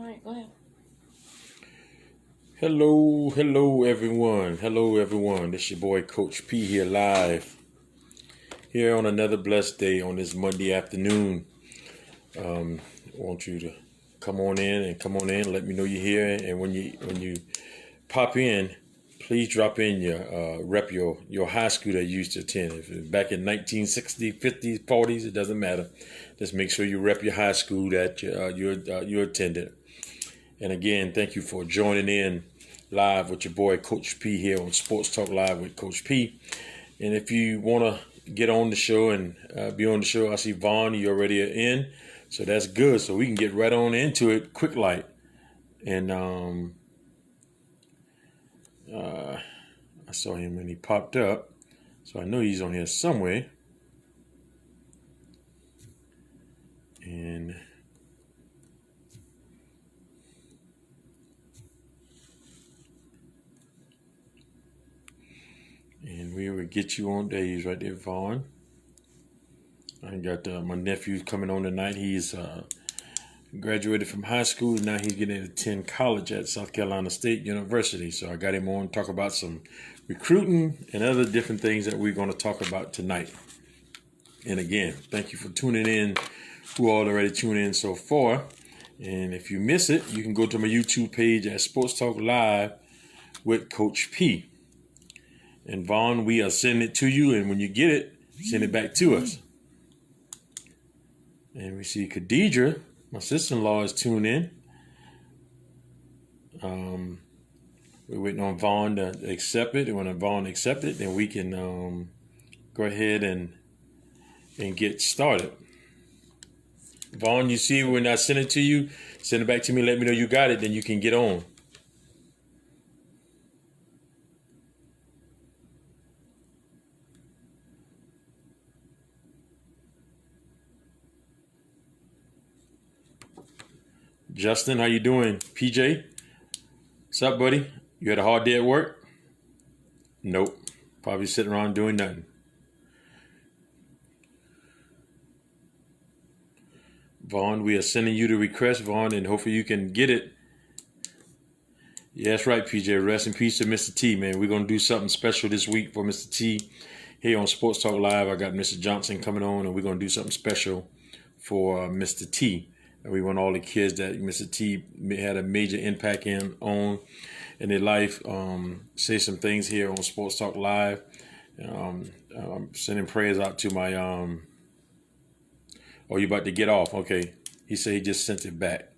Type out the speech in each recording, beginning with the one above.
right, go ahead. Hello everyone. Hello everyone. This your boy Coach P here live here on another blessed day on this Monday afternoon. I want you to come on in and come on in. Let me know you're here. And when you pop in, please drop in your rep your high school that you used to attend. If it's back in 1960s, 50s, 40s, it doesn't matter. Just make sure you rep your high school that you attended. And again, thank you for joining in live with your boy Coach P here on Sports Talk Live with Coach P. And if you want to get on the show and be on the show, I see Vaughn, you already are in. So that's good. So we can get right on into it, quick light. And I saw him and he popped up. So I know he's on here somewhere. And we will get you on days right there, Vaughn. I got my nephew coming on tonight. He's graduated from high school. Now he's getting to attend college at South Carolina State University. So I got him on to talk about some recruiting and other different things that we're going to talk about tonight. And again, thank you for tuning in, who already tuned in so far. And if you miss it, you can go to my YouTube page at Sports Talk Live with Coach P. And Vaughn, we are sending it to you. And when you get it, send it back to us. And we see Khadidra, my sister-in-law, is tuned in. We're waiting on Vaughn to accept it. And when Vaughn accepts it, then we can go ahead and get started. Vaughn, you see when I send it to you, send it back to me, let me know you got it, then you can get on. Justin, how you doing? PJ, what's up, buddy? You had a hard day at work? Nope. Probably sitting around doing nothing. Vaughn, we are sending you the request, Vaughn, and hopefully you can get it. Yeah, that's right, PJ. Rest in peace to Mr. T, man. We're going to do something special this week for Mr. T here on Sports Talk Live. I got Mr. Johnson coming on, and we're going to do something special for Mr. T. And we want all the kids that Mr. T had a major impact on in their life. Say some things here on Sports Talk Live. I'm sending prayers out to my oh, you about to get off? Okay. He said he just sent it back.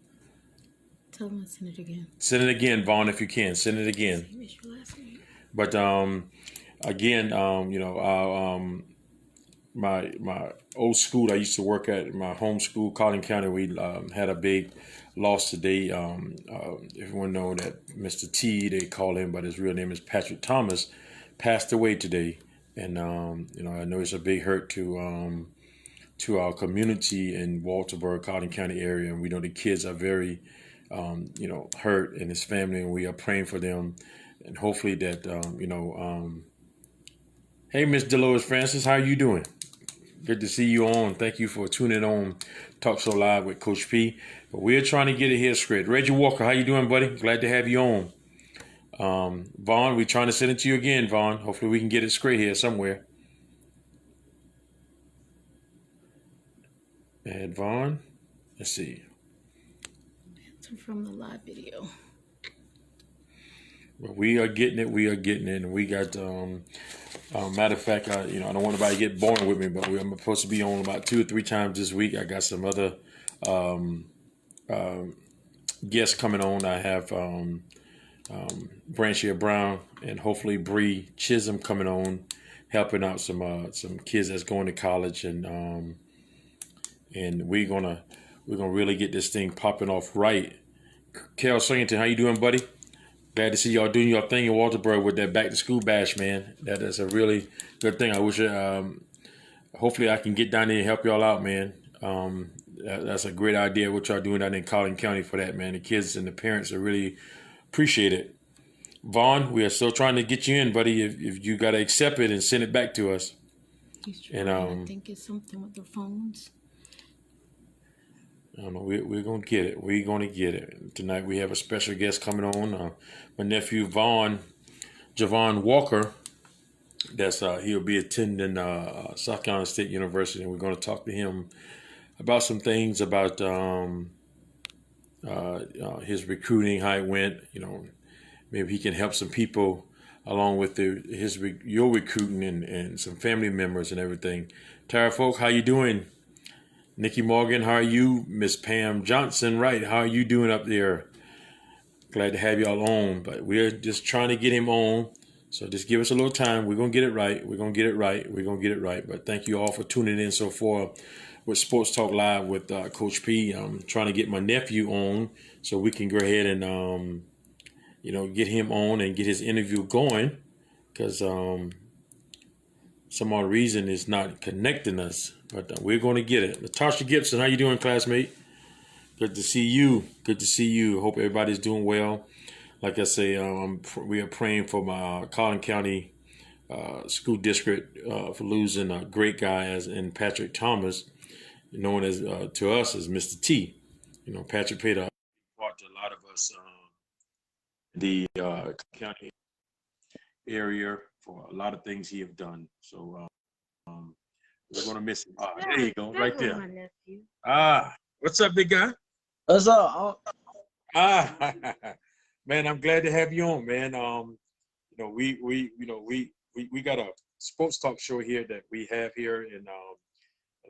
Tell him to send it again. Send it again, Vaughn, if you can. Send it again. But again, my old school I used to work at, my home school, Collin County, we had a big loss today. Everyone know that Mr. T, they call him, but his real name is Patrick Thomas, passed away today. And I know it's a big hurt to our community in Walterboro, Collin County area, and we know the kids are very hurt, and his family, and we are praying for them, and hopefully that hey, Miss Dolores Francis, how are you doing? Good to see you on. Thank you for tuning on Talk So Live with Coach P. But we're trying to get it here straight. Reggie Walker, how you doing, buddy? Glad to have you on. Vaughn, we're trying to send it to you again, Vaughn. Hopefully we can get it straight here somewhere. And Vaughn, let's see. From the live video. But we are getting it. We are getting it. And we got, matter of fact, I don't want anybody to get boring with me, but I'm supposed to be on about 2 or 3 times this week. I got some other guests coming on. I have Branchia Brown and hopefully Bree Chisholm coming on, helping out some kids that's going to college, and we're gonna really get this thing popping off right. Kel Singleton, how you doing, buddy? Glad to see y'all doing your thing in Walterboro with that back to school bash, man. That is a really good thing. I wish, hopefully I can get down there and help y'all out, man. That's a great idea what y'all doing down in Collin County for that, man. The kids and the parents are really appreciate it. Vaughn, we are still trying to get you in, buddy. If you got to accept it and send it back to us. And I think it's something with the phones. I don't know. We're gonna get it. We're gonna get it tonight. We have a special guest coming on. My nephew Javon Walker. That's he'll be attending South Carolina State University, and we're going to talk to him about some things about his recruiting, how it went. Maybe he can help some people along with your recruiting and some family members and everything. Tara Folk, how you doing? Nikki Morgan, how are you? Miss Pam Johnson, right? How are you doing up there? Glad to have y'all on, but we're just trying to get him on. So just give us a little time. We're going to get it right. We're going to get it right. We're going to get it right. But thank you all for tuning in so far with Sports Talk Live with Coach P. I'm trying to get my nephew on so we can go ahead and, get him on and get his interview going because some odd reason is not connecting us. But we're going to get it. Natasha Gibson, how you doing, classmate? Good to see you. Good to see you. Hope everybody's doing well. Like I say, we are praying for my Collin County school district for losing a great guy in Patrick Thomas, known as to us as Mr. T. Patrick played a part to a lot of us the county area for a lot of things he have done. So we're gonna miss him. There you go, right there. My nephew. What's up, big guy? What's up? Man, I'm glad to have you on, man. We got a sports talk show here that we have here, and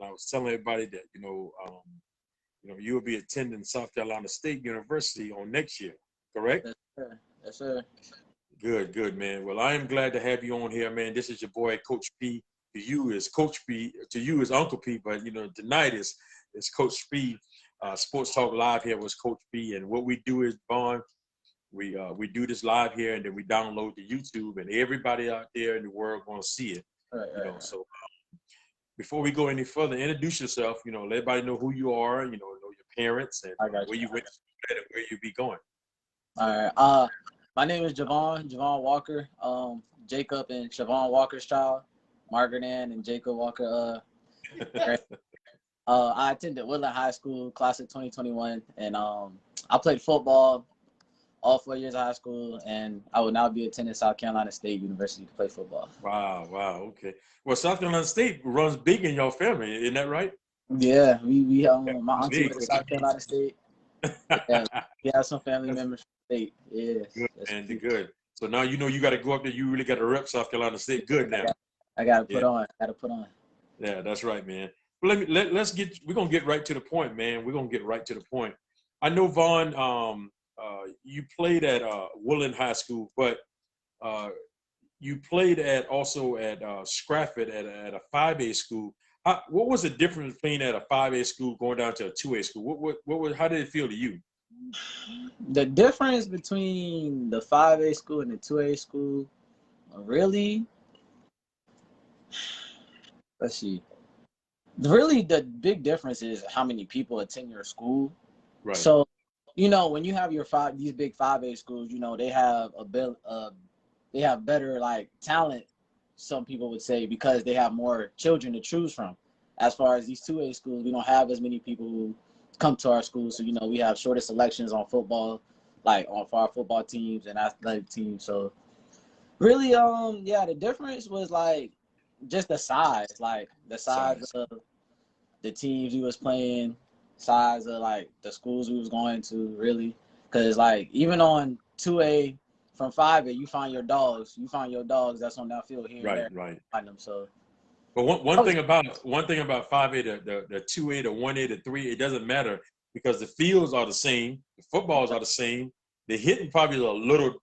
I was telling everybody that you'll be attending South Carolina State University on next year, correct? Yes, sir. Yes, sir. Good, man. Well, I am glad to have you on here, man. This is your boy, Coach P. To you is Coach P. To you is Uncle P. But tonight is Coach P. Sports Talk Live here with Coach P. And what we do is, Vaughn, we do this live here, and then we download to YouTube, and everybody out there in the world gonna see it. Right. So before we go any further, introduce yourself. Let everybody know who you are. Know your parents and where you went to school and where you be going. All right. My name is Javon Walker. Jacob and Siobhan Walker's child. Margaret Ann and Jacob Walker. I attended Woodland High School, class of 2021, and I played football all 4 years of high school, and I will now be attending South Carolina State University to play football. Wow, okay. Well, South Carolina State runs big in your family, isn't that right? Yeah, we my auntie went to South Carolina State. Yeah, we have some family members from the state. Yeah, good. So now you got to go up there. You really got to rep South Carolina State good now. I got to put on. Yeah, that's right, man. Well, we're gonna get right to the point, man. We're gonna get right to the point. I know, Vaughn, you played at Woodland High School, but you played also at Scrafford at a 5A school. What was the difference playing at a 5A school going down to a 2A school? How did it feel to you? The difference between the 5A school and the 2A school, really, let's see. Really, the big difference is how many people attend your school. Right. So, when you have these big 5A schools, they have they have better talent. Some people would say because they have more children to choose from. As far as these 2A schools, we don't have as many people who come to our schools. So we have shorter selections on football, for our football teams and athletic teams. So really, the difference was just the size, the size of the teams we was playing, size of the schools we was going to, really. Because even on 2A from 5A, you find your dogs that's on that field here. Right. Find them. So, but one thing about 5A, the 2A, the 1A, the 3A, it doesn't matter because the fields are the same, the footballs are the same. The hitting probably is a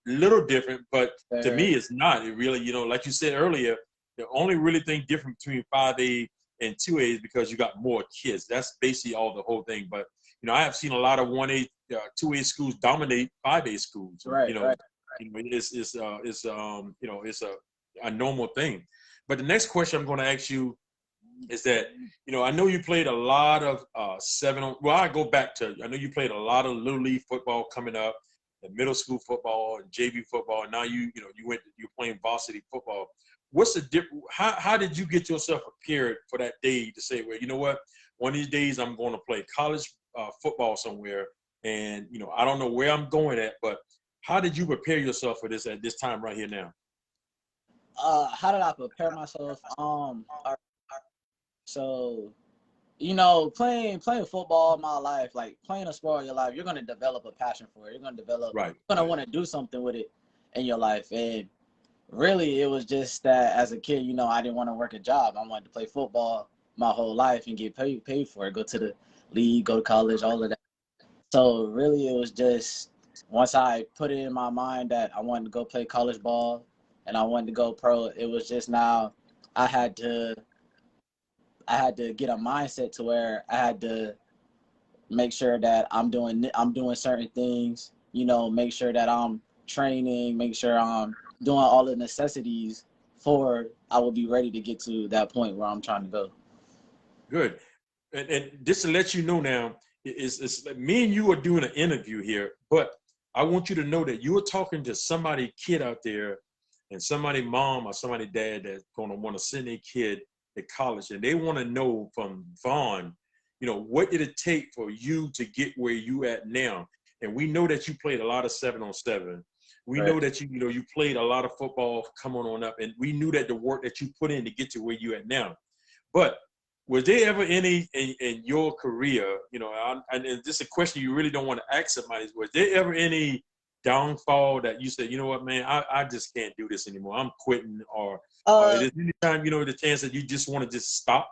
little different, but to me, it's not. It really, like you said earlier, the only really thing different between 5A and 2A is because you got more kids. That's basically the whole thing. But I have seen a lot of 1A, 2A schools dominate 5A schools. Right. It's a normal thing. But the next question I'm going to ask you is that I know you played a lot of I go back to, I know you played a lot of little league football coming up, and middle school football and JV football. And now you're playing varsity football. What's the difference? How did you get yourself prepared for that day to say, well, you know what? One of these days I'm going to play college football somewhere, and I don't know where I'm going at, but how did you prepare yourself for this at this time right here now? How did I prepare myself? So playing football my life, like playing a sport in your life, you're gonna develop a passion for it. You're gonna want to do something with it in your life. And really, it was just that as a kid, I didn't want to work a job. I wanted to play football my whole life and get paid for it. Go to the league, go to college, all of that. So really, it was just once I put it in my mind that I wanted to go play college ball and I wanted to go pro. It was just now I had to get a mindset to where I had to make sure that I'm doing certain things, make sure that I'm training, make sure I'm doing all the necessities for I will be ready to get to that point where I'm trying to go. Good. And just to let you know now, it's me and you are doing an interview here, but I want you to know that you are talking to somebody kid out there and somebody mom or somebody dad that's going to want to send their kid to college, and they want to know from Vaughn, what did it take for you to get where you at now? And we know that you played a lot of 7-on-7. We know that you played a lot of football coming on up, and we knew that the work that you put in to get to where you at now. But was there ever any in your career, and this is a question you really don't want to ask somebody, was there ever any downfall that you said, you know what, man, I just can't do this anymore, I'm quitting, or is there any time, the chance that you just want to just stop?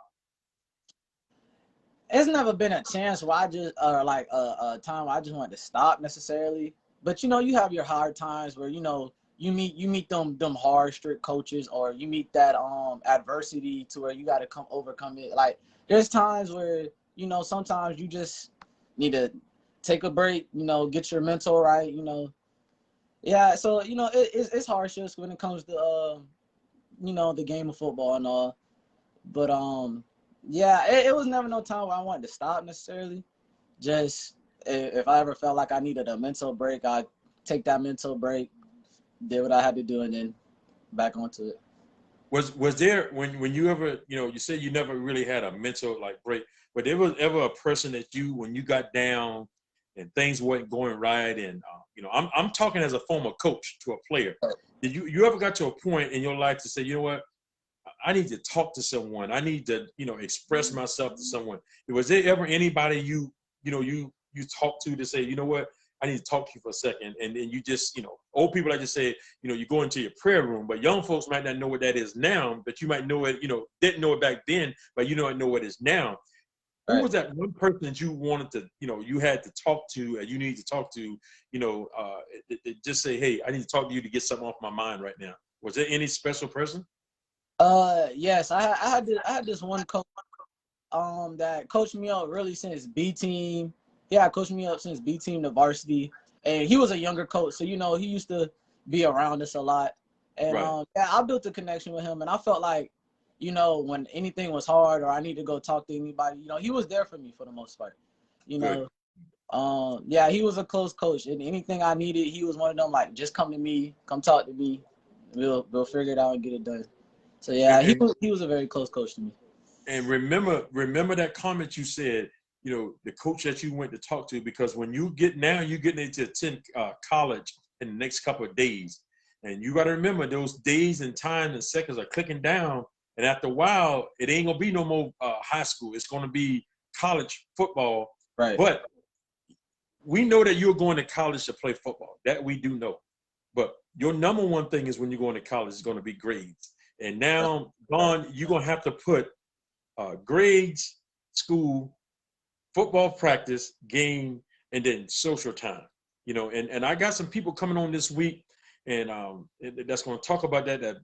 It's never been a chance where I just like a time where I just wanted to stop necessarily. But you have your hard times where you meet them hard strict coaches, or you meet that adversity to where you got to overcome it. Like there's times where sometimes you just need to take a break, get your mental right, yeah. So it's hardships when it comes to the game of football and all. But yeah, it was never no time where I wanted to stop necessarily. Just if I ever felt like I needed a mental break, I'd take that mental break, did what I had to do, and then back onto it. Was there when you ever, you said you never really had a mental break, but there was ever a person that when you got down and things weren't going right, and I'm talking as a former coach to a player. Did you ever got to a point in your life to say, you know what, I need to talk to someone, I need to express myself to someone? Was there ever anybody you talked to say, you know what, I need to talk to you for a second, and then you just, old people like to say, you go into your prayer room, but young folks might not know what that is now, but you might know it, didn't know it back then, but know what it is now. Who was that one person that you wanted to, you had to talk to, and you need to talk to, just say, hey, I need to talk to you to get something off my mind right now? Was there any special person? Yes, I had this one coach that coached me up really since B team. Yeah, coached me up since B team to varsity, and he was a younger coach, so he used to be around us a lot. And yeah, I built a connection with him, and I felt like, when anything was hard or I need to go talk to anybody, he was there for me for the most part. Yeah, he was a close coach, and anything I needed, he was one of them, like, just come to me, come talk to me, we'll figure it out and get it done. So yeah, he was a very close coach to me. And remember that comment you said, the coach that you went to talk to, because when you're getting ready to attend college in the next couple of days, and you got to remember those days and time and seconds are clicking down, and after a while, it ain't gonna be no more high school. It's gonna be college football. Right. But we know that you're going to college to play football. That we do know. But your number one thing is when you're going to college is going to be grades. And now, Vaughn, you're gonna have to put grades, school, football practice, game, and then social time. And I got some people coming on this week, and that's going to talk about that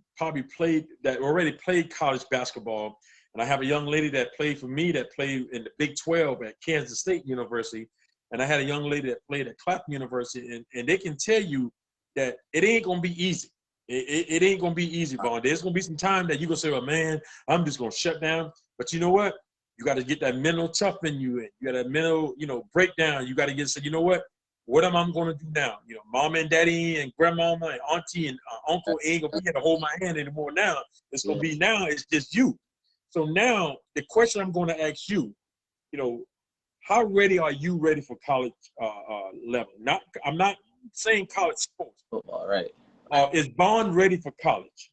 already played college basketball. And I have a young lady that played for me that played in the Big 12 at Kansas State University. And I had a young lady that played at Clapham University, and they can tell you that it ain't going to be easy. It ain't going to be easy, Vaughn. There's going to be some time that you're going to say, well, man, I'm just going to shut down. But you know what? You got to get that mental tough in you. You got that mental, breakdown. You got to say, you know what am I going to do now? Mom and daddy and grandmama and auntie and uncle ain't going to be here to hold my hand anymore now. It's going to be now, it's just you. So now the question I'm going to ask you, how ready are you ready for college level? I'm not saying college sports. Football, right? Is Vaughn ready for college?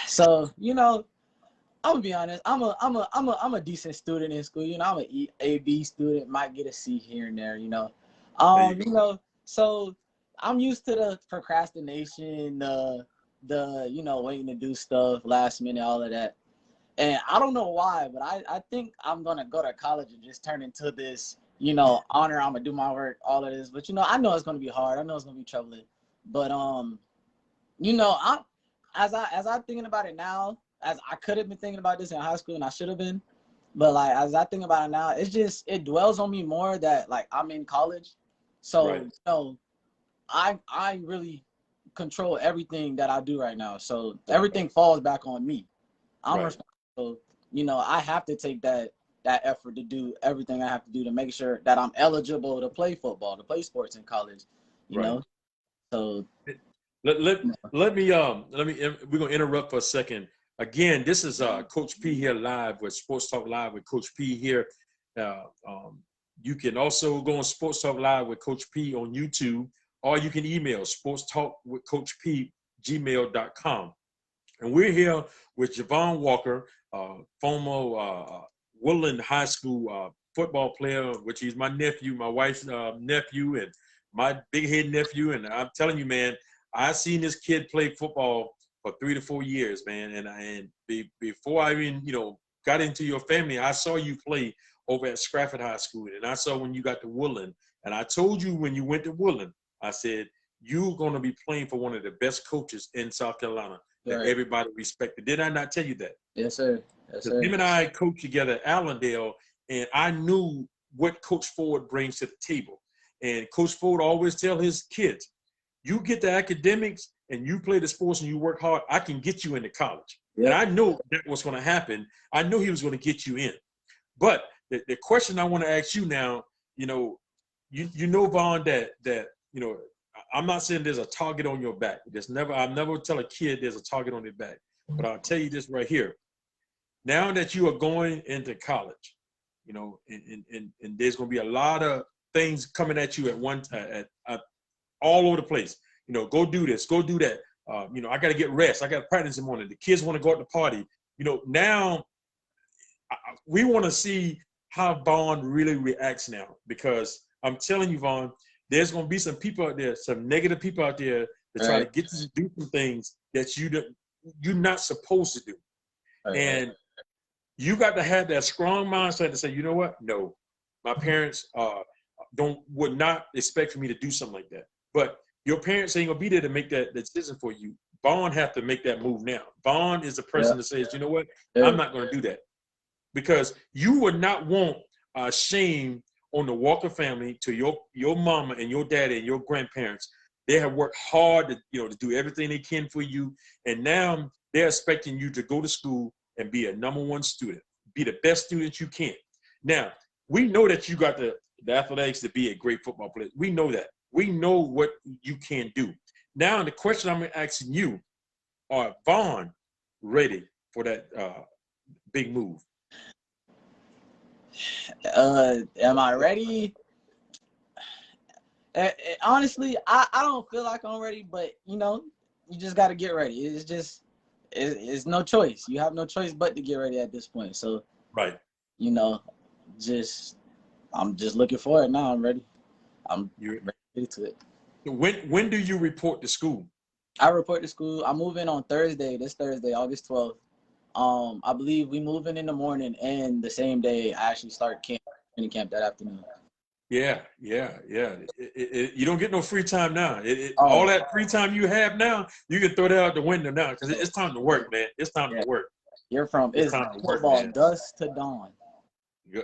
So, I'm gonna be honest. I'm a decent student in school. I'm an A/B student. Might get a C here and there. There you go. So I'm used to the procrastination, the waiting to do stuff last minute, all of that. And I don't know why, but I think I'm gonna go to college and just turn into this, honor. I'm gonna do my work, all of this. But I know it's gonna be hard. I know it's gonna be troubling. But I as I'm thinking about it now, as I could have been thinking about this in high school and I should have been, but like as I think about it now, it dwells on me more that like I'm in college. So Right. I really control everything that I do right now. So everything falls back on me. I'm Right. responsible. I have to take that effort to do everything I have to do to make sure that I'm eligible to play football, to play sports in college. You Right. know, so Let me we're gonna interrupt for a second. Again, this is Coach P here live with Sports Talk Live with Coach P here. Uh, um, you can also go on Sports Talk Live with Coach P on YouTube, or you can email sportstalkwithcoachp@gmail.com. And we're here with Javon Walker, former Woodland High School football player, which he's my nephew, my wife's nephew, and my big head nephew. And I'm telling you, man, I seen this kid play football for 3 to 4 years, man. Before I even, got into your family, I saw you play over at Scrafford High School, and I saw when you got to Woodland. And I told you when you went to Woodland, I said, you're going to be playing for one of the best coaches in South Carolina that everybody respected. Did I not tell you that? Yes, sir. Yes, sir. Him and I coached together at Allendale, and I knew what Coach Ford brings to the table. And Coach Ford always tell his kids, you get the academics and you play the sports and you work hard, I can get you into college. Yep. And I know that was going to happen. I knew he was going to get you in. But the question I want to ask you now, Vaughn, that I'm not saying there's a target on your back. I'll never tell a kid there's a target on their back. But I'll tell you this right here. Now that you are going into college, and there's going to be a lot of things coming at you at all over the place. Go do this, go do that. I got to get rest. I got to practice in the morning. The kids want to go out to party. Now we want to see how Vaughn really reacts now, because I'm telling you, Vaughn, there's going to be some people out there, some negative people out there that try to get you to do some things that you're not supposed to do. And you got to have that strong mindset to say, you know what? No, my parents would not expect for me to do something like that. But your parents ain't gonna be there to make that decision for you. Vaughn have to make that move now. Vaughn is the person that says, you know what? I'm not gonna do that, because you would not want shame on the Walker family, to your mama and your daddy and your grandparents. They have worked hard to do everything they can for you, and now they're expecting you to go to school and be a #1 student, be the best student you can. Now, we know that you got the athletics to be a great football player. We know that. We know what you can do. Now, the question I'm asking you, are Vaughn ready for that big move? Am I ready? Honestly, I don't feel like I'm ready, but you just got to get ready. It's no choice. You have no choice but to get ready at this point. So, right. I'm just looking for it now. I'm ready. I'm ready to it. When do you report to school? I report to school. I move in on Thursday, this Thursday, August 12th. I believe we move in the morning, and the same day I actually start training camp that afternoon. Yeah. You don't get no free time now. All that free time you have now, you can throw that out the window now, because it's time to work, man. It's time to work. It's time to football, work, dusk to dawn.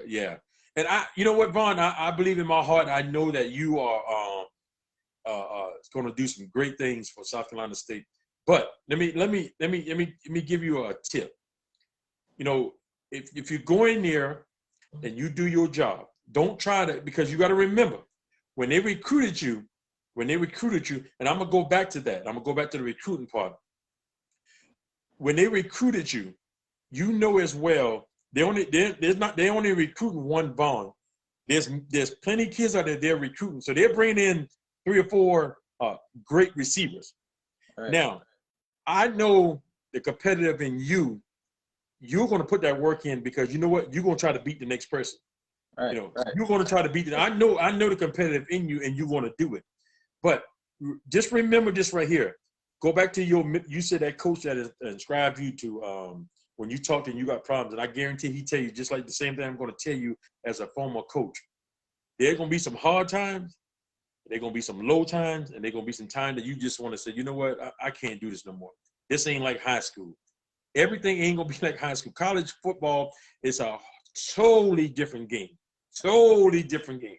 Yeah. And you know what, Vaughn? I believe in my heart. I know that you are going to do some great things for South Carolina State. But let me give you a tip. If you go in there and you do your job, don't try to, because you got to remember, when they recruited you, and I'm gonna go back to that. I'm gonna go back to the recruiting part. When they recruited you, you know as well They only recruiting one Vaughn. There's plenty of kids out there they're recruiting, so they're bringing in 3 or 4 great receivers. Right. Now, I know the competitive in you. You're going to put that work in because you know what? You're going to try to beat the next person. Right. You know, right. you're going to try to beat it. I know the competitive in you, and you want to do it. But just remember this right here. Go back to you said that coach that inscribed you to when you talked and you got problems, and I guarantee he tell you just like the same thing I'm going to tell you as a former coach. There are going to be some hard times, there are going to be some low times, and there are going to be some time that you just want to say, you know what, I can't do this no more. This ain't like high school. Everything ain't going to be like high school. College football is a totally different game. Totally different game.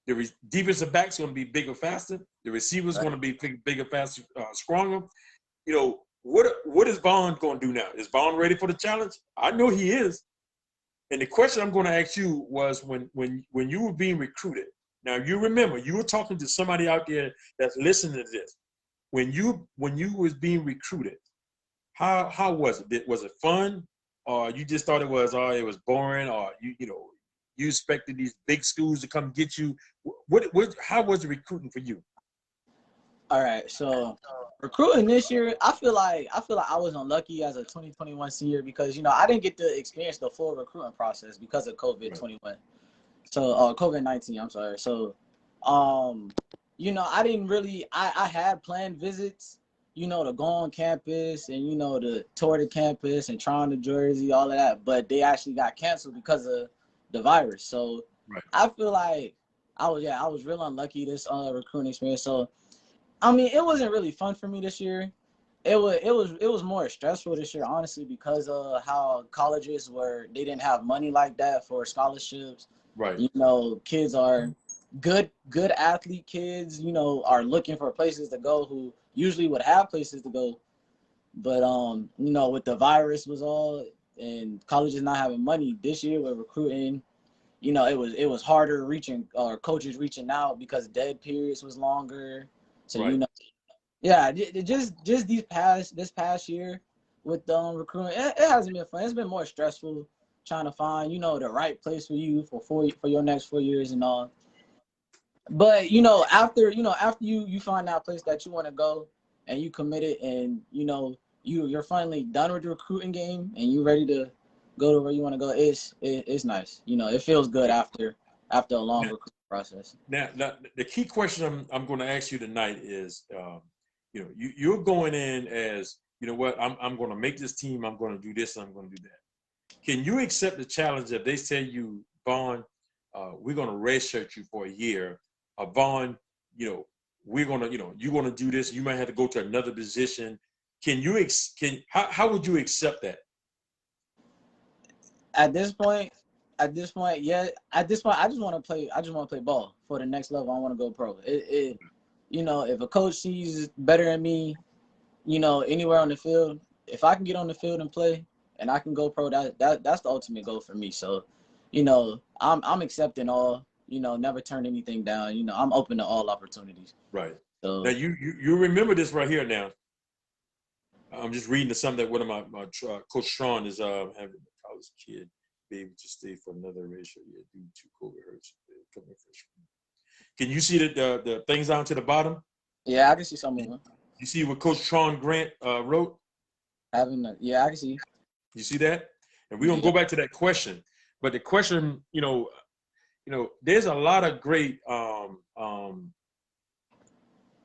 The defensive back's going to be bigger, faster. The receiver's going to be bigger, faster, stronger. You know, what is Vaughn going to do now? Is Vaughn ready for the challenge? I know he is. And the question I'm going to ask you was when you were being recruited. Now, you remember, you were talking to somebody out there that's listening to this. When you was being recruited, how was it? Was it fun? Or you just thought it was boring? Or you expected these big schools to come get you? How was the recruiting for you? All right, so recruiting this year, I feel like I was unlucky as a 2021 senior because I didn't get to experience the full recruiting process because of COVID-21. Right. So COVID-19, I'm sorry. So I didn't really I had planned visits, to go on campus and to tour the campus and try on the jersey, all of that, but they actually got canceled because of the virus. So right. I feel like I was real unlucky this recruiting experience. So I mean, it wasn't really fun for me this year. It was more stressful this year, honestly, because of how colleges they didn't have money like that for scholarships. Right. Kids are good athlete kids, are looking for places to go who usually would have places to go. But with the virus was all and colleges not having money this year with recruiting, it was harder reaching coaches reaching out because dead periods was longer. So right. Just this past year with recruiting, it hasn't been fun. It's been more stressful trying to find the right place for you for your next 4 years and all. But after you find that place that you want to go and you committed and you're finally done with the recruiting game and you're ready to go to where you want to go, it's nice. It feels good after a long recruiting process. Now, the key question I'm going to ask you tonight is, you're going in as, I'm going to make this team, I'm going to do this, and I'm going to do that. Can you accept the challenge if they say you, Vaughn, we're going to redshirt you for a year, Vaughn, we're going to, you're going to do this, you might have to go to another position. How would you accept that? At this point, yeah. At this point, I just want to play ball for the next level. I want to go pro. If a coach sees better in me, anywhere on the field, if I can get on the field and play, and I can go pro, that's the ultimate goal for me. So, I'm accepting all. Never turn anything down. I'm open to all opportunities. Right. So now you remember this right here. Now, I'm just reading something that one of my Coach Sean is having a college kid be able to stay for another ratio year due to COVID hurts. Can you see the things down to the bottom? Yeah, I can see some of them. You see what Coach Sean Grant wrote? Yeah, I can see. You see that? And we're gonna go back to that question. But the question, there's a lot of great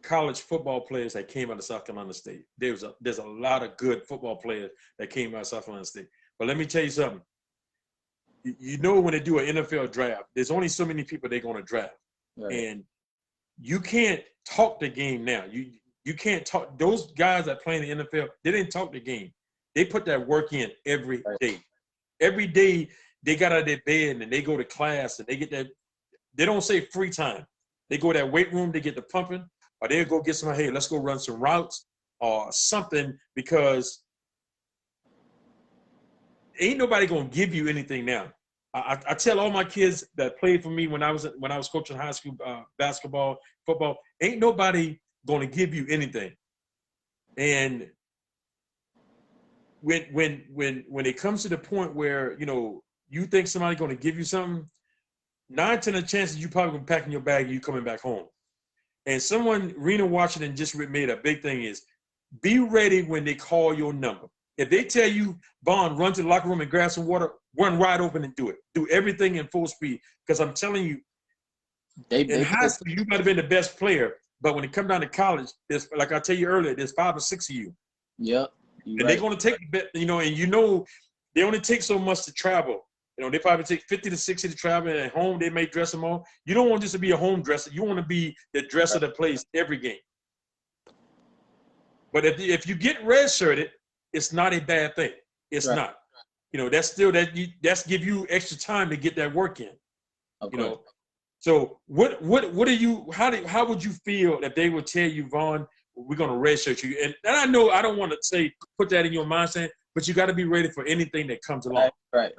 college football players that came out of South Carolina State. There's a lot of good football players that came out of South Carolina State. But let me tell you something. When they do an NFL draft, there's only so many people they're going to draft. Right. And you can't talk the game now. You can't talk. Those guys that play in the NFL, they didn't talk the game. They put that work in every day. Every day they got out of their bed and they go to class and they get that. They don't say free time. They go to that weight room, they get the pumping, or they'll go get somebody, hey, let's go run some routes or something, because ain't nobody going to give you anything now. I tell all my kids that played for me when I was coaching high school basketball, football, ain't nobody going to give you anything. And when it comes to the point where, you know, you think somebody's going to give you something, 9 10 chances you probably gonna pack in your bag and you coming back home. And someone, Rena Washington, just made a big thing is be ready when they call your number. If they tell you, Vaughn, run to the locker room and grab some water, run wide open and do it. Do everything in full speed. Because I'm telling you, in high school, you might have been the best player, but when it comes down to college, there's, like I tell you earlier, there's 5 or 6 of you. Yep. And they're going to take, you know, and you know, they only take so much to travel. You know, they probably take 50 to 60 to travel, and at home they may dress them all. You don't want just to be a home dresser. You want to be the dresser that plays every game. But if you get redshirted, it's not a bad thing. It's not. You know, that's still that's give you extra time to get that work in. You know. So what are you? How would you feel if they would tell you, Vaughn, we're going to redshirt you? And I know I don't want to say put that in your mindset, but you got to be ready for anything that comes along. Right.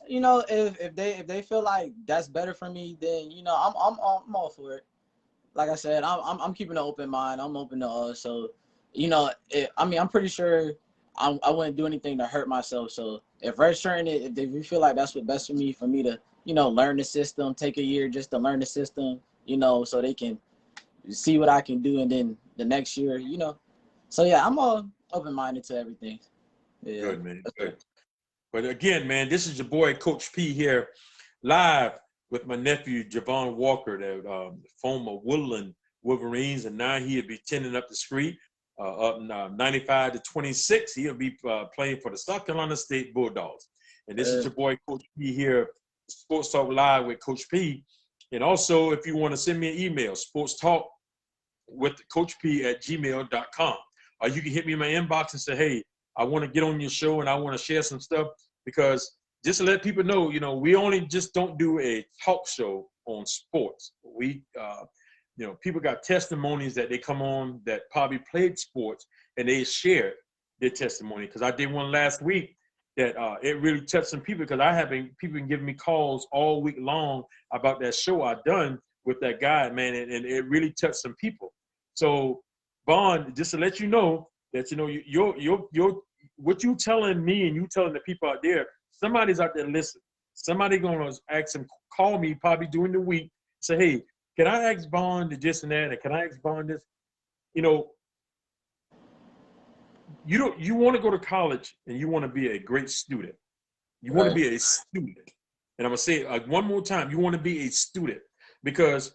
You know, if they feel like that's better for me, then, you know, I'm all for it. Like I said, I'm keeping an open mind. I'm open to so, you know, I mean, I'm pretty sure I wouldn't do anything to hurt myself. So if redshirting it, if you feel like that's what's best for me to, you know, learn the system, take a year just to learn the system, you know, so they can see what I can do, and then the next year, you know. So yeah, I'm all open-minded to everything. Yeah. Good, man. Good. But again, man, this is your boy Coach P here, live with my nephew Javon Walker, the former Woodland Wolverines, and now he'll be tending up the street, up 95 to 26. He'll be playing for the South Carolina State Bulldogs. And this is your boy Coach P here, Sports Talk Live with Coach P. And also, if you want to send me an email, sportstalkwithcoachp@gmail.com. Or you can hit me in my inbox and say, hey, I want to get on your show and I want to share some stuff, because just to let people know, you know, we only just don't do a talk show on sports. We, you know, people got testimonies that they come on that probably played sports and they share their testimony. Because I did one last week that it really touched some people, because people been giving me calls all week long about that show I done with that guy, man, and it really touched some people. So, Vaughn, just to let you know that, you know, your what you telling me and you telling the people out there, somebody's out there listening. Somebody gonna ask him, call me probably during the week, say, hey, can I ask Vaughn to this and that, and can I ask Vaughn this? You know, you want to go to college and you want to be a great student. You want to be a student. And I'm gonna say it one more time, you want to be a student, because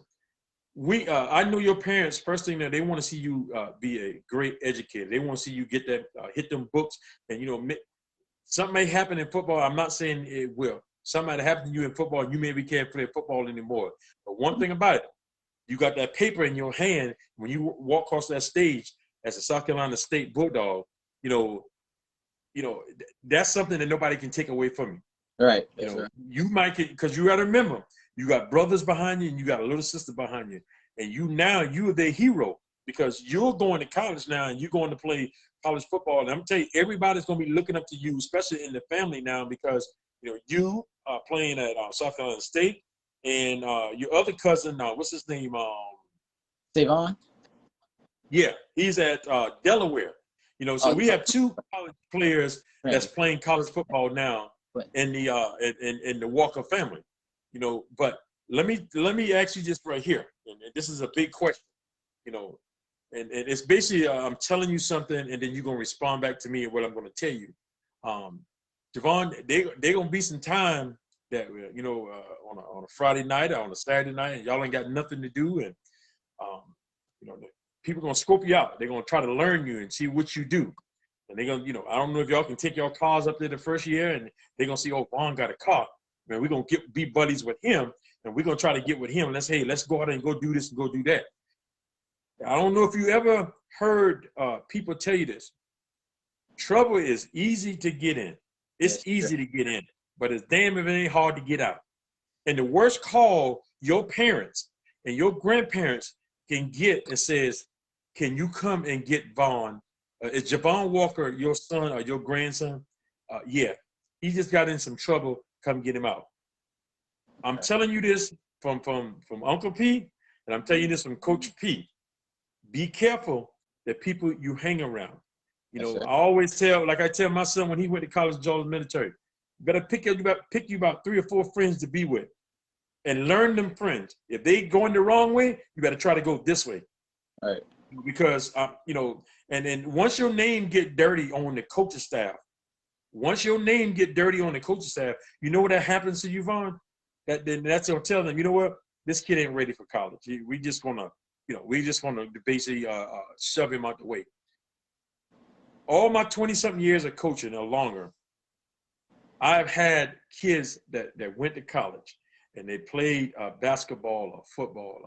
I know your parents, first thing that they want to see you be a great educator. They want to see you get that, hit them books, and, you know, something may happen in football. I'm not saying it will. Something might happen to you in football, and you maybe can't play football anymore. But one thing about it, you got that paper in your hand when you walk across that stage as a South Carolina State Bulldog. You know, that's something that nobody can take away from you. Right. You know, you might get, because you got to remember, you got brothers behind you and you got a little sister behind you. And you're their hero, because you're going to college now and you're going to play college football. And I'm telling you, everybody's going to be looking up to you, especially in the family now, because, you know, you are playing at South Carolina State, and your other cousin, what's his name? Savon? Yeah, he's at Delaware. You know, so we have 2 college players that's playing college football now in the Walker family. You know, but let me ask you just right here, and this is a big question, you know, and it's basically I'm telling you something, and then you're gonna respond back to me and what I'm gonna tell you. Javon, they gonna be some time that, you know, on a Friday night or on a Saturday night, and y'all ain't got nothing to do, and you know, people gonna scope you out. They're gonna try to learn you and see what you do, and they're gonna, you know, I don't know if y'all can take your cars up there the first year, and they're gonna see, oh, Vaughn got a car. Man, we're going to be buddies with him, and we're going to try to get with him. Let's go out and go do this and go do that. I don't know if you ever heard people tell you this. Trouble is easy to get in. It's easy to get in, but it's damn if it ain't hard to get out. And the worst call your parents and your grandparents can get, and says, can you come and get Vaughn? Is Javon Walker your son or your grandson? Yeah, he just got in some trouble. Come get him out. I'm telling you this from Uncle P, and I'm telling you this from Coach P. Be careful the people you hang around. You Yes, know, sir. I always tell, like I tell my son when he went to college, Georgia military, you better pick you about 3 or 4 friends to be with, and learn them friends. If they going the wrong way, you better try to go this way. Right. Because you know, and then once your name get dirty on the coaching staff, once your name get dirty on the coaching staff, you know what that happens to you, Vaughn? That's gonna tell them, you know what, this kid ain't ready for college. We just gonna, you know, we just gonna basically shove him out the way. All my 20-something years of coaching or longer, I've had kids that went to college and they played basketball or football.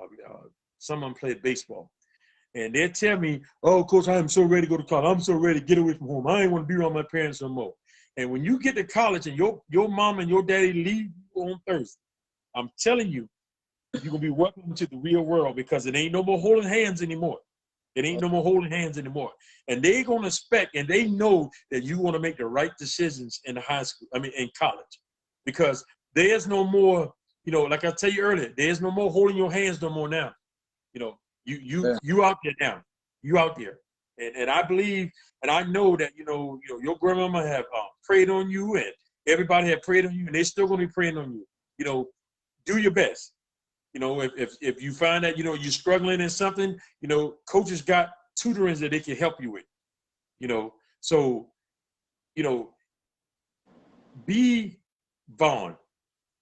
Some of them played baseball. And they tell me, oh, coach, I am so ready to go to college. I'm so ready to get away from home. I ain't want to be around my parents no more. And when you get to college and your mom and your daddy leave you on Thursday, I'm telling you, you're going to be welcome to the real world, because it ain't no more holding hands anymore. It ain't no more holding hands anymore. And they're going to expect, and they know that you want to make the right decisions in in college. Because there's no more, you know, like I tell you earlier, there's no more holding your hands no more now. You know, you out there now. You out there. And I believe, and I know that, you know, your grandmama have prayed on you, and everybody have prayed on you, and they're still going to be praying on you. You know, do your best. You know, if you find that, you know, you're struggling in something, you know, coaches got tutorings that they can help you with. You know, so, you know, be Vaughn.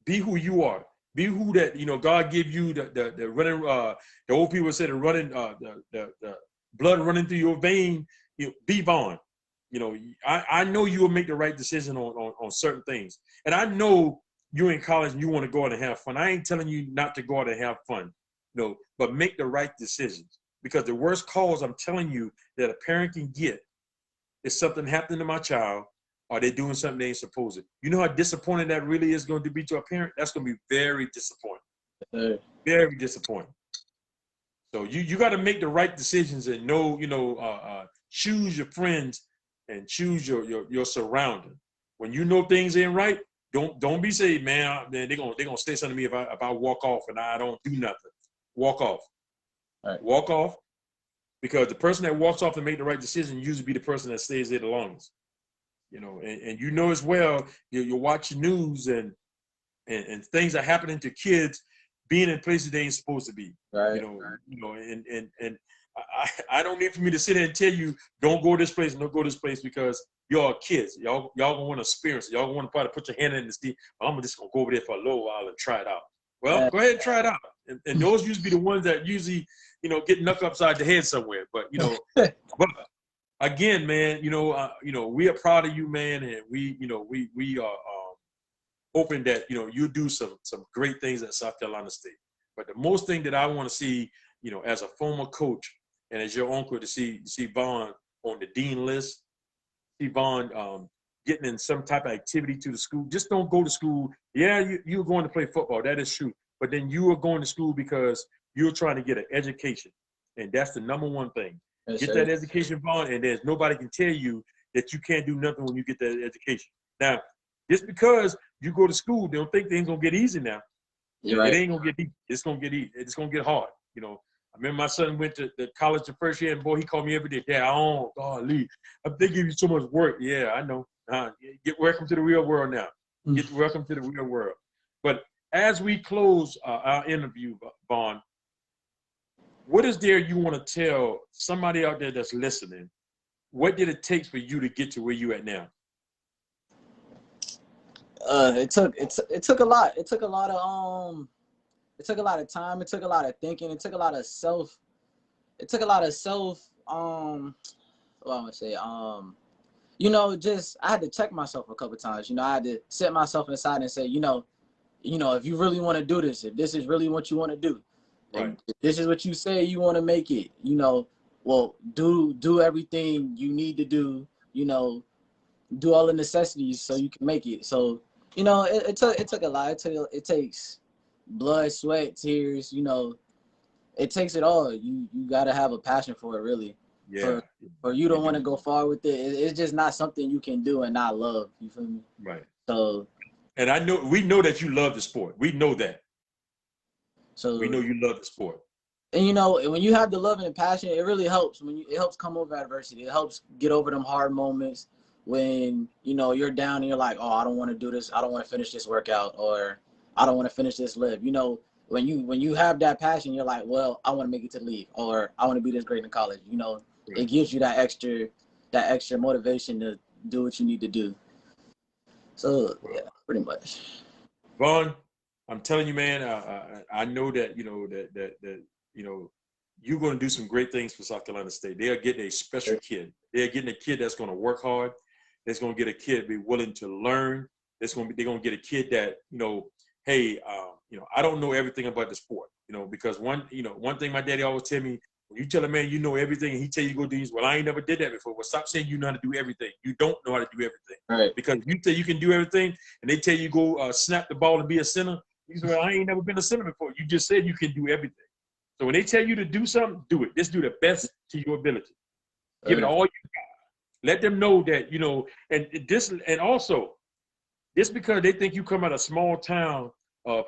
Be who you are. Be who that, you know, God give you the running, the old people said the running, the blood running through your vein. You know, be Vaughn. You know, I know you will make the right decision on certain things. And I know you're in college and you want to go out and have fun. I ain't telling you not to go out and have fun, you know, but make the right decisions. Because the worst cause I'm telling you that a parent can get is something happening to my child, or they're doing something they ain't supposed to. You know how disappointing that really is going to be to a parent? That's going to be very disappointing. Very disappointing. So you got to make the right decisions and know, you know, choose your friends and choose your surrounding. When you know things ain't right, don't be saying, man, they're gonna say something to me if I walk off and I don't do nothing. Walk off. Right. Walk off, because the person that walks off and make the right decision usually be the person that stays there the longest. You know, and you know as well, you watch the news and things are happening to kids being in places they ain't supposed to be. Right. You know, and I don't need for me to sit here and tell you don't go this place and don't go this place, because y'all kids. Y'all gonna want to experience it. Y'all gonna want to probably put your hand in the steam. I'm just gonna go over there for a little while and try it out. Well, go ahead and try it out. And those usually be the ones that usually, you know, get knocked upside the head somewhere. But you know, but again, man, you know, we are proud of you, man, and we are hoping that, you know, you do some great things at South Carolina State. But the most thing that I want to see, you know, as a former coach and as your uncle, to see Vaughn on the dean list, see Vaughn getting in some type of activity to the school. Just don't go to school. Yeah, you're going to play football. That is true. But then you are going to school because you're trying to get an education. And that's the number one thing. Yes, get sir. that education, Vaughn, and there's nobody can tell you that you can't do nothing when you get that education. Now, just because you go to school, they don't think things gonna get easy now. You're right. It ain't gonna get easy. It's gonna get easy. It's gonna get hard. You know, I remember my son went to the college the first year, and boy, he called me every day. Dad, oh God, Lee, they give you so much work. Yeah, I know. Get welcome to the real world now. Get welcome to the real world. But as we close our interview, Vaughn, what is there you want to tell somebody out there that's listening? What did it take for you to get to where you at now? It took a lot. It took a lot of time. It took a lot of thinking. It took a lot of self. What I would say, you know, just I had to check myself a couple times. You know, I had to set myself aside and say, you know, if you really want to do this, if this is really what you want to do, Right. if this is what you say you want to make it, you know, well, do everything you need to do. You know, do all the necessities so you can make it. So, you know, it took a lot. It takes blood, sweat, tears. You know, it takes it all. You gotta have a passion for it, really. Yeah. For you to want to go far with it, it's just not something you can do and not love. You feel me? Right. So. And we know that you love the sport. We know that. So we know you love the sport. And you know, when you have the love and passion, it really helps. It helps come over adversity. It helps get over them hard moments when you know you're down and you're like, oh, I don't want to do this. I don't want to finish this workout, or I don't want to finish this live. You know, when you have that passion, you're like, well, I want to make it to the league, or I want to be this great in college. You know, it gives you that extra motivation to do what you need to do. So yeah, pretty much. Vaughn, I'm telling you, man, I know that, you know, you're going to do some great things for South Carolina State. They are getting a special kid. They're getting a kid that's going to work hard. That's going to get a kid be willing to learn. They're going to get a kid that, you know, hey, I don't know everything about the sport, you know, because one thing my daddy always tell me, when you tell a man you know everything and he tell you to go do this, well, I ain't never did that before. Well, stop saying you know how to do everything. You don't know how to do everything. Right. Because you say you can do everything and they tell you go snap the ball and be a center. You say, well, I ain't never been a center before. You just said you can do everything. So when they tell you to do something, do it. Just do the best to your ability. Give it all you got. Let them know that, you know, and also, just because they think you come out of a small town of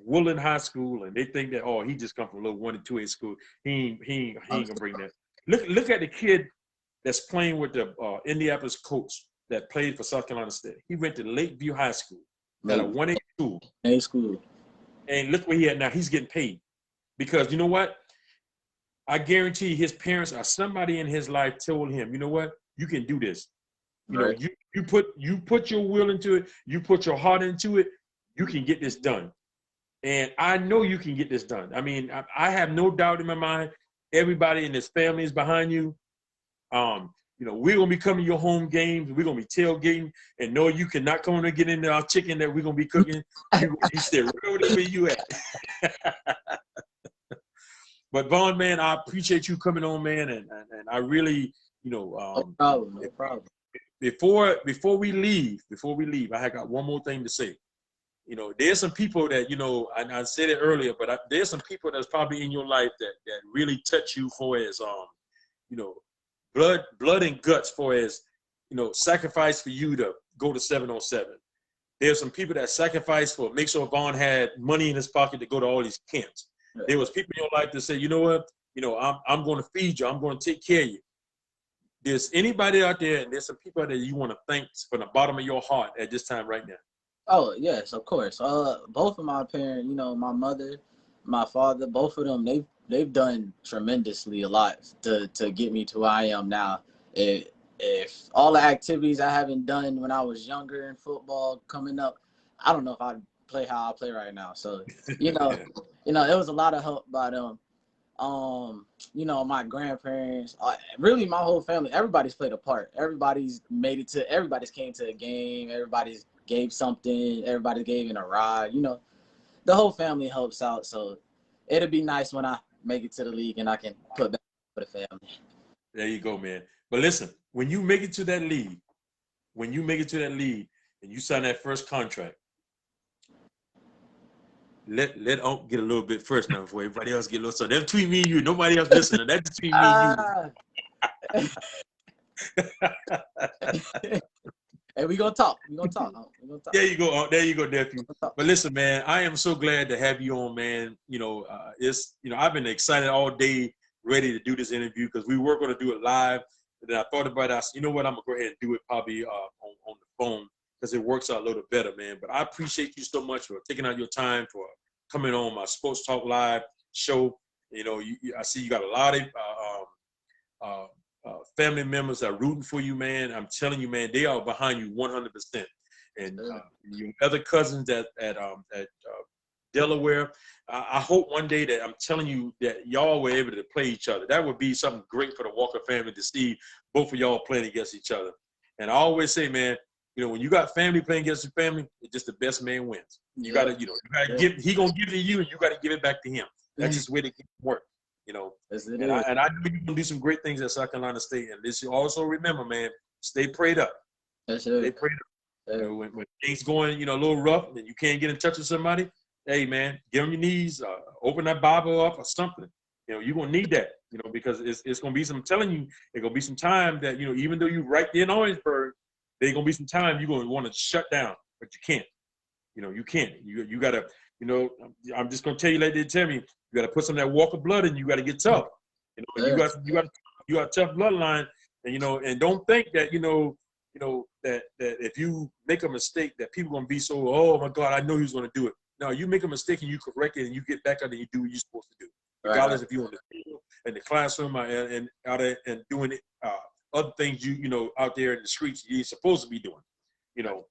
Woodland High School and they think that, oh, he just come from a little 1 and 2A school, he ain't gonna bring that. Look at the kid that's playing with the Indianapolis coach that played for South Carolina State. He went to Lakeview High School, at a 1A school. A school. And look where he at now. He's getting paid. Because you know what? I guarantee his parents or somebody in his life told him, you know what? You can do this. You know, you put your will into it, you put your heart into it, you can get this done. And I know you can get this done. I mean, I have no doubt in my mind, everybody in this family is behind you. You know, we're gonna be coming to your home games, we're gonna be tailgating, and no, you cannot come and get into our chicken that we're gonna be cooking. You stay right where you at. But Vaughn, man, I appreciate you coming on, man, and I really, you know, no problem. Before we leave, I have got one more thing to say. You know, there's some people that, you know, I said it earlier, but there's some people that's probably in your life that really touch you for as, you know, blood and guts for as, you know, sacrifice for you to go to 707. There's some people that sacrifice for make sure Vaughn had money in his pocket to go to all these camps. There was people in your life that say, you know what, you know, I'm going to feed you, I'm going to take care of you. There's anybody out there, and there's some people out there you want to thank from the bottom of your heart at this time right now. Oh yes, of course. Both of my parents, you know, my mother, my father, both of them, they've done tremendously a lot to get me to where I am now. If all the activities I haven't done when I was younger in football coming up, I don't know if I'd play how I play right now. So, you know, it was a lot of help by them. You know, my grandparents, really my whole family, everybody's played a part. Everybody's came to a game, everybody's gave something, everybody gave in a ride. You know, the whole family helps out. So it'll be nice when I make it to the league and I can put back for the family. There you go, man. But listen, when you make it to that league, and you sign that first contract, let Unc get a little bit first now before everybody else get a little. So that's between me and you. Nobody else listening. That's between me and you. Hey, we gonna talk. There you go. There you go, nephew. But listen, man, I am so glad to have you on, man. You know, I've been excited all day, ready to do this interview because we were going to do it live. But then I thought about it. I said, you know what? I'm gonna go ahead and do it probably on the phone because it works out a little better, man. But I appreciate you so much for taking out your time for coming on my Sports Talk Live show. You know, I see you got a lot of family members are rooting for you, man. I'm telling you, man, they are behind you 100%. And your other cousins at Delaware, I hope one day that I'm telling you that y'all were able to play each other. That would be something great for the Walker family to see both of y'all playing against each other. And I always say, man, you know, when you got family playing against your family, it's just the best man wins. You gotta, you gotta give. He gonna give it to you, and you gotta give it back to him. That's just the way they work. You know, and I know you're gonna do some great things at South Carolina State. And this, you also remember, man, stay prayed up. Stay prayed up. You know, when things going, you know, a little rough, and you can't get in touch with somebody, hey, man, get on your knees, open that Bible up or something. You know, you're gonna need that. You know, because it's gonna be some. I'm telling you, it's gonna be some time that, you know, even though you're right there in Orangeburg, there's gonna be some time you're gonna want to shut down, but you can't. You know, you can't. You gotta. You know, I'm just gonna tell you like they tell me. You got to put some of that Walker blood in. You got to get tough. You know, you got a tough bloodline, and you know, and don't think that that if you make a mistake that people gonna be so, oh my God, I know he's gonna do it. No, you make a mistake and you correct it and you get back out and you do what you're supposed to do, regardless if you're on the field, in the classroom, and out there and doing it, other things you know out there in the streets you're supposed to be doing, you know.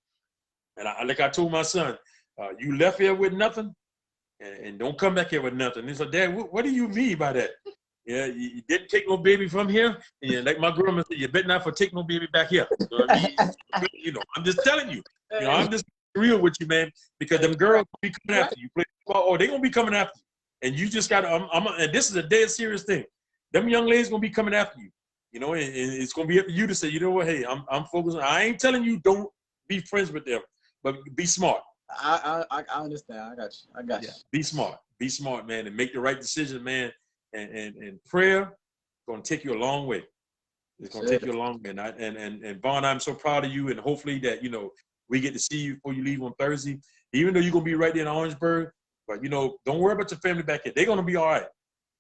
And like I told my son, you left here with nothing, and don't come back here with nothing. He's like, Dad, what do you mean by that? Yeah, you didn't take no baby from here. And like my grandma said, you better not take no baby back here. You know what I mean? You know, I'm just telling you. You know, I'm just real with you, man, because them girls will be coming after you. Play football, or they gonna be coming after you. And you just gotta, and this is a dead serious thing. Them young ladies gonna be coming after you. You know, and it's gonna be up to you to say, you know what, hey, I'm focused. I ain't telling you don't be friends with them, but be smart. I understand. I got you. Be smart, man, and make the right decision, man. And prayer going to take you a long way. It's going to take you a long way. And Vaughn, I'm so proud of you, and hopefully that, you know, we get to see you before you leave on Thursday, even though you're going to be right there in Orangeburg. But, you know, don't worry about your family back here. They're going to be all right.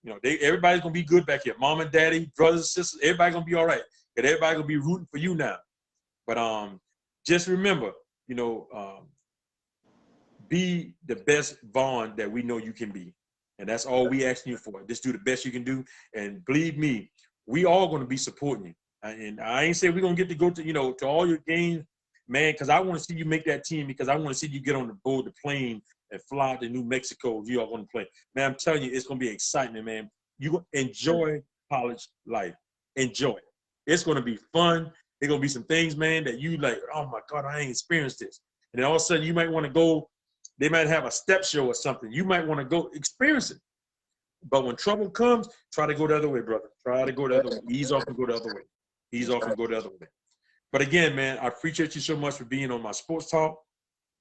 You know, everybody's going to be good back here. Mom and daddy, brothers, sisters, everybody's going to be all right. And everybody's going to be rooting for you now. But just remember, you know, be the best Vaughn that we know you can be. And that's all we asking you for. Just do the best you can do. And believe me, we all going to be supporting you. And I ain't saying we're going to get to go to, you know, to all your games, man, because I want to see you make that team, because I want to see you get on the board, the plane, and fly to New Mexico. You all going to play. Man, I'm telling you, it's going to be excitement, man. You enjoy college life. Enjoy it. It's going to be fun. There's going to be some things, man, that you like, oh, my God, I ain't experienced this. And then all of a sudden, you might want to go. They might have a step show or something. You might want to go experience it. But when trouble comes, try to go the other way, brother. Try to go the other way. Ease off and go the other way. Ease off and go the other way. But again, man, I appreciate you so much for being on my sports talk.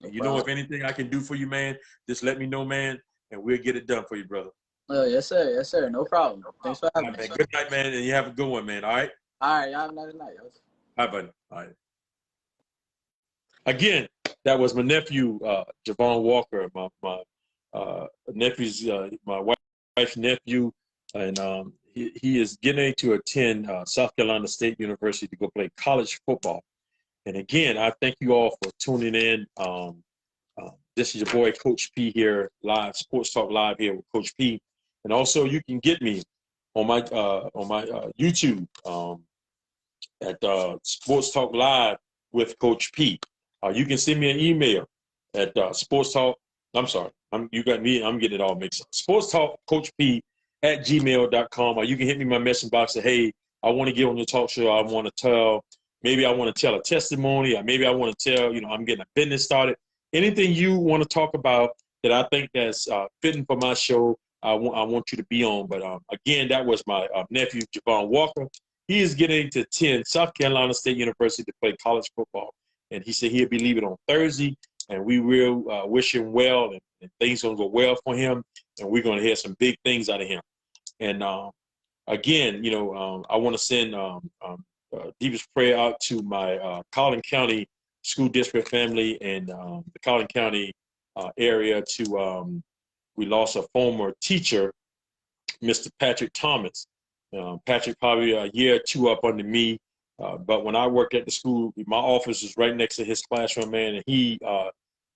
And you know, if anything I can do for you, man, just let me know, man, and we'll get it done for you, brother. Oh, yes, sir. Yes, sir. No problem. Thanks for having me. Good night, man, and you have a good one, man. All right? All right. Y'all have a nice night. All right, buddy. All right. Again, that was my nephew, Javon Walker, my nephew's, my wife's nephew, and he is getting ready to attend South Carolina State University to go play college football. And again, I thank you all for tuning in. This is your boy, Coach P here, live, Sports Talk Live here with Coach P. And also, you can get me on my YouTube at Sports Talk Live with Coach P. You can send me an email at Sports Talk. I'm sorry, you got me. I'm getting it all mixed up. Sports Talk Coach P at gmail.com. Or you can hit me in my message box. Say, hey, I want to get on your talk show. I want to tell. Maybe I want to tell a testimony, or maybe I want to tell. You know, I'm getting a business started. Anything you want to talk about that I think that's fitting for my show, I want you to be on. But again, that was my nephew, Javon Walker. He is getting to attend South Carolina State University to play college football. And he said he'll be leaving on Thursday, and we will wish him well, and things going to go well for him, and we're going to hear some big things out of him. And again, you know, I want to send deepest prayer out to my Collin County School District family and the Collin County area. We lost a former teacher, Mr. Patrick Thomas. Patrick probably a year or two up under me. But when I worked at the school, my office was right next to his classroom, man, and he,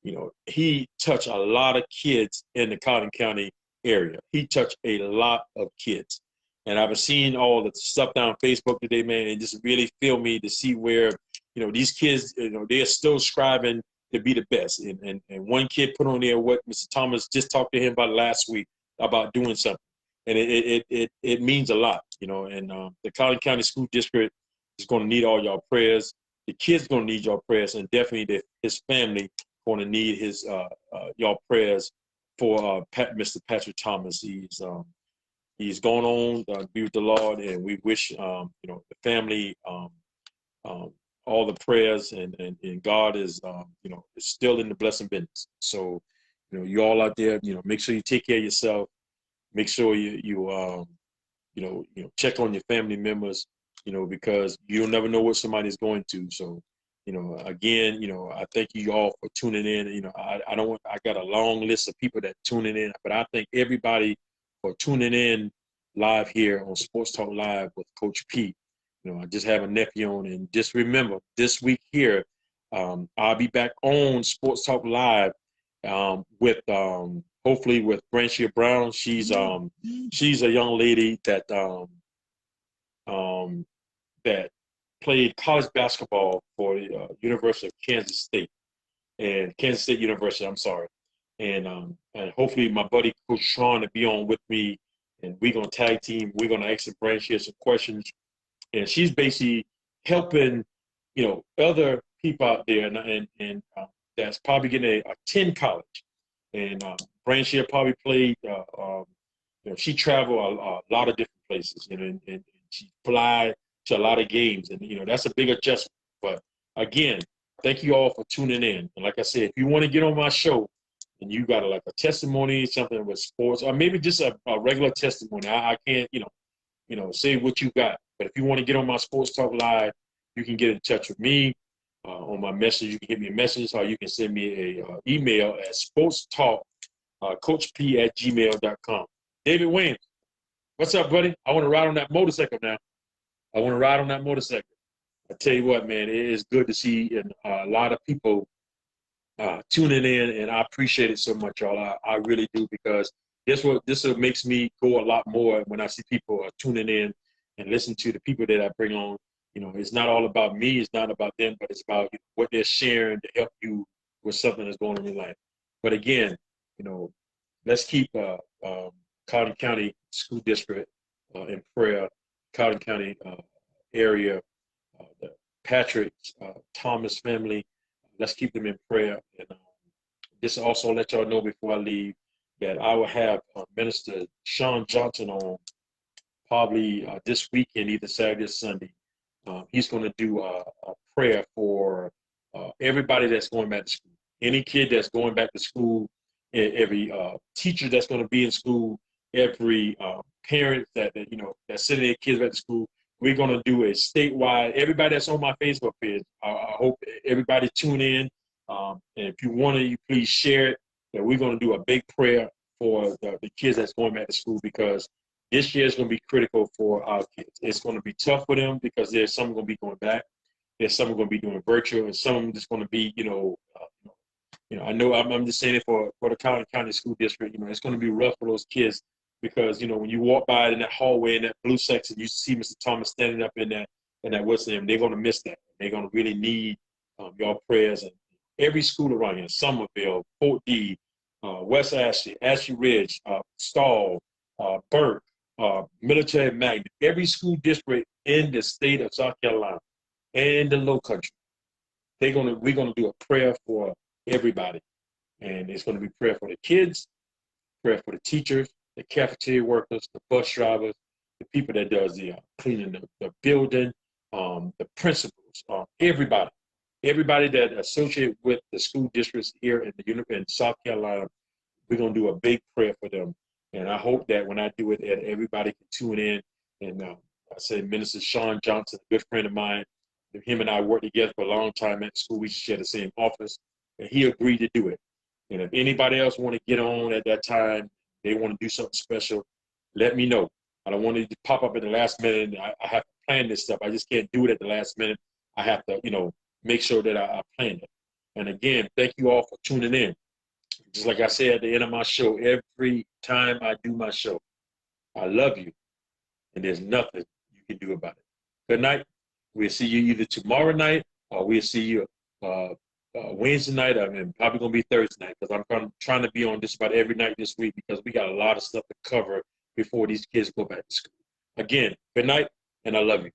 you know, he touched a lot of kids in the Collin County area. He touched a lot of kids. And I've been seeing all the stuff down Facebook today, man, and just really feel me to see where, you know, these kids, you know, they're still striving to be the best. And one kid put on there what Mr. Thomas just talked to him about last week about doing something. And it means a lot, you know, and the Collin County School District is going to need all y'all prayers. The kids going to need y'all prayers, and definitely his family going to need his y'all prayers for Mr. Patrick Thomas. He's gone on to be with the Lord, and we wish you know, the family all the prayers, and God is you know, is still in the blessing business. So, you know, you all out there, you know, make sure you take care of yourself. Make sure you know, check on your family members, you know, because you'll never know what somebody's going to. So, you know, again, you know, I thank you all for tuning in. You know, I got a long list of people that tuning in, but I thank everybody for tuning in live here on Sports Talk Live with Coach P. You know, I just have a nephew on, and just remember this week here, I'll be back on Sports Talk Live with hopefully with Branchia Brown. She's a young lady that that played college basketball for the University of Kansas State and Kansas State University. I'm sorry, and hopefully my buddy Coach Sean to be on with me, and we're gonna tag team. We're gonna ask Branchia some questions, and she's basically helping, you know, other people out there, and that's probably getting a 10 college. And Branchia probably played. You know, she traveled a lot of different places, you know, and she fly to a lot of games, and you know that's a big adjustment. But again, thank you all for tuning in. And like I said, if you want to get on my show and you got like a testimony, something with sports, or maybe just a regular testimony, I can't, you know, say what you got. But if you want to get on my Sports Talk Live, you can get in touch with me on my message. You can hit me a message, or you can send me a email at sportstalkcoachp@gmail.com. David Williams, what's up, buddy? I want to ride on that motorcycle now. I tell you what, man, it is good to see a lot of people tuning in, and I appreciate it so much, y'all. I really do, because this makes me go a lot more when I see people tuning in and listen to the people that I bring on. You know, it's not all about me, it's not about them, but it's about what they're sharing to help you with something that's going on in your life. But again, you know, let's keep Cotton County School District in prayer, Cotton County area, the Patrick Thomas family. Let's keep them in prayer. And just also let y'all know before I leave that I will have Minister Sean Johnson on probably this weekend, either Saturday or Sunday. He's going to do a prayer for everybody that's going back to school. Any kid that's going back to school, every teacher that's going to be in school, every parent that you know that's sending their kids back to school. We're going to do a statewide. Everybody that's on my Facebook page, I hope everybody tune in. And if you want to, you please share it. That we're going to do a big prayer for the kids that's going back to school, because this year is going to be critical for our kids. It's going to be tough for them because there's some going to be going back. There's some going to be doing virtual, and some of them just going to be, I know I'm just saying it for the Cotton County School District. You know, it's going to be rough for those kids, because you know when you walk by in that hallway in that blue section, you see Mr. Thomas standing up in that what's name. They're going to miss that. They're going to really need your prayers. And every school around here, Somerville, Fort D, West Ashley, Ashley Ridge, Stall, Burke, Military Magnet, every school district in the state of South Carolina and the Low Country, we're gonna do a prayer for everybody, and it's going to be prayer for the kids, prayer for the teachers, the cafeteria workers, the bus drivers, the people that does the cleaning the building, the principals, everybody that associated with the school districts here in South Carolina. We're going to do a big prayer for them. And I hope that when I do it, that everybody can tune in. And I said, Minister Sean Johnson, a good friend of mine, him and I worked together for a long time at school. We shared the same office, and he agreed to do it. And if anybody else want to get on at that time, they want to do something special, let me know. I don't want it to pop up at the last minute. I have to plan this stuff. I just can't do it at the last minute. I have to, make sure that I plan it. And again, thank you all for tuning in. Just like I said at the end of my show, every time I do my show, I love you, and there's nothing you can do about it. Good night. We'll see you either tomorrow night or we'll see you Wednesday night. I mean, probably going to be Thursday night, because I'm trying to be on just about every night this week, because we got a lot of stuff to cover before these kids go back to school. Again, good night, and I love you.